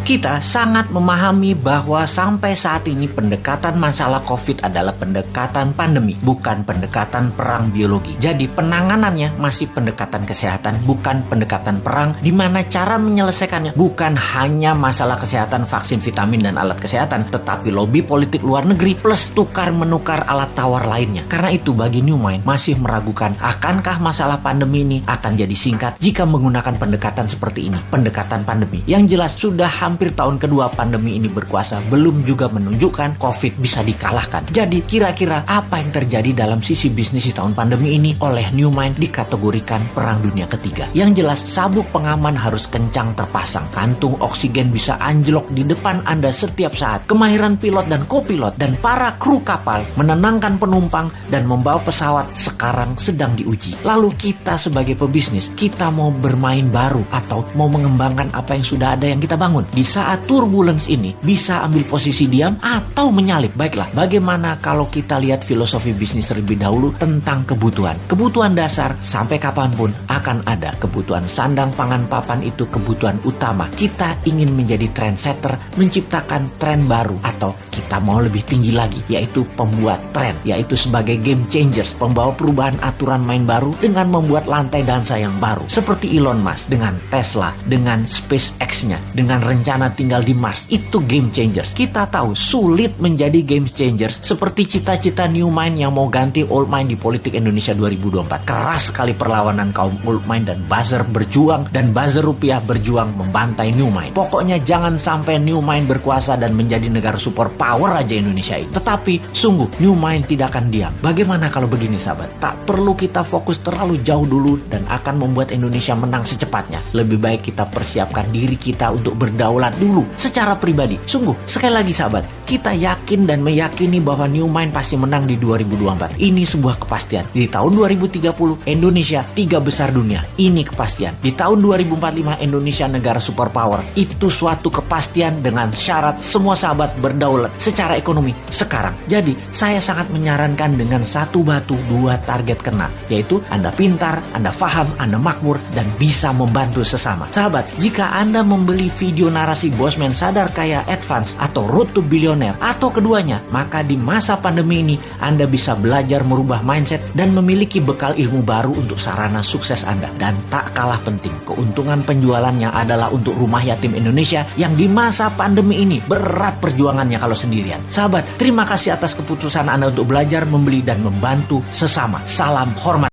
Kita sangat memahami bahwa sampai saat ini pendekatan masalah COVID adalah pendekatan pandemi, bukan pendekatan perang biologi. Jadi penanganannya masih pendekatan kesehatan, bukan pendekatan perang, di mana cara menyelesaikannya bukan hanya masalah kesehatan, vaksin, vitamin, dan alat kesehatan, tetapi lobby politik luar negeri plus tukar-menukar alat tawar lainnya. Karena itu bagi New Mind masih meragukan akankah masalah pandemi ini akan jadi singkat jika menggunakan pendekatan seperti ini, pendekatan pandemi. Yang jelas sudah hampir tahun kedua pandemi ini berkuasa, belum juga menunjukkan COVID bisa dikalahkan. Jadi kira-kira apa yang terjadi dalam sisi bisnis di tahun pandemi ini oleh New Mind dikategorikan perang dunia ketiga. Yang jelas sabuk pengaman harus kencang terpasang, kantung oksigen bisa anjlok di depan Anda setiap saat, kemahiran pilot dan kopilot dan para kru kapal menenangkan penumpang dan membawa pesawat sekarang sedang diuji. Lalu kita sebagai pebisnis, kita mau bermain baru atau mau mengembangkan apa yang sudah ada yang kita bangun? Di saat turbulence ini bisa ambil posisi diam atau menyalip. Baiklah, bagaimana kalau kita lihat filosofi bisnis terlebih dahulu tentang kebutuhan. Kebutuhan dasar sampai kapanpun akan ada. Kebutuhan sandang, pangan, papan itu kebutuhan utama. Kita ingin menjadi trendsetter, menciptakan tren baru, atau kita mau lebih tinggi lagi, yaitu pembuat tren, yaitu sebagai game changers, pembawa perubahan aturan main baru dengan membuat lantai dansa yang baru. Seperti Elon Musk dengan Tesla, dengan SpaceX-nya, dengan rencana tinggal di Mars. Itu game changers. Kita tahu sulit menjadi game changers seperti cita-cita New Mind yang mau ganti Old Mind di politik Indonesia 2024. Keras sekali perlawanan kaum Old Mind dan buzzer berjuang, dan buzzer rupiah berjuang membantai New Mind. Pokoknya jangan sampai New Mind berkuasa dan menjadi negara super power aja Indonesia ini. Tetapi sungguh New Mind tidak akan diam. Bagaimana kalau begini sahabat? Tak perlu kita fokus terlalu jauh dulu dan akan membuat Indonesia menang secepatnya. Lebih baik kita persiapkan diri kita untuk berdaulat dulu secara pribadi. Sungguh, sekali lagi sahabat, kita yakin dan meyakini bahwa New Mind pasti menang di 2024. Ini sebuah kepastian. Di tahun 2030 Indonesia 3 besar dunia. Ini kepastian. Di tahun 2045 Indonesia negara superpower. Itu suatu kepastian dengan syarat semua sahabat berdaulat secara ekonomi sekarang. Jadi saya sangat menyarankan dengan satu batu dua target kena, yaitu Anda pintar, Anda paham, Anda makmur, dan bisa membantu sesama. Sahabat, jika Anda membeli video narasi Bosman Sadar Kaya Advance atau Road to Billionaire atau keduanya, maka di masa pandemi ini Anda bisa belajar merubah mindset dan memiliki bekal ilmu baru untuk sarana sukses Anda. Dan tak kalah penting, keuntungan penjualannya adalah untuk rumah yatim Indonesia yang di masa pandemi ini berat perjuangannya kalau sendirian. Sahabat, terima kasih atas keputusan Anda untuk belajar, membeli, dan membantu sesama. Salam hormat.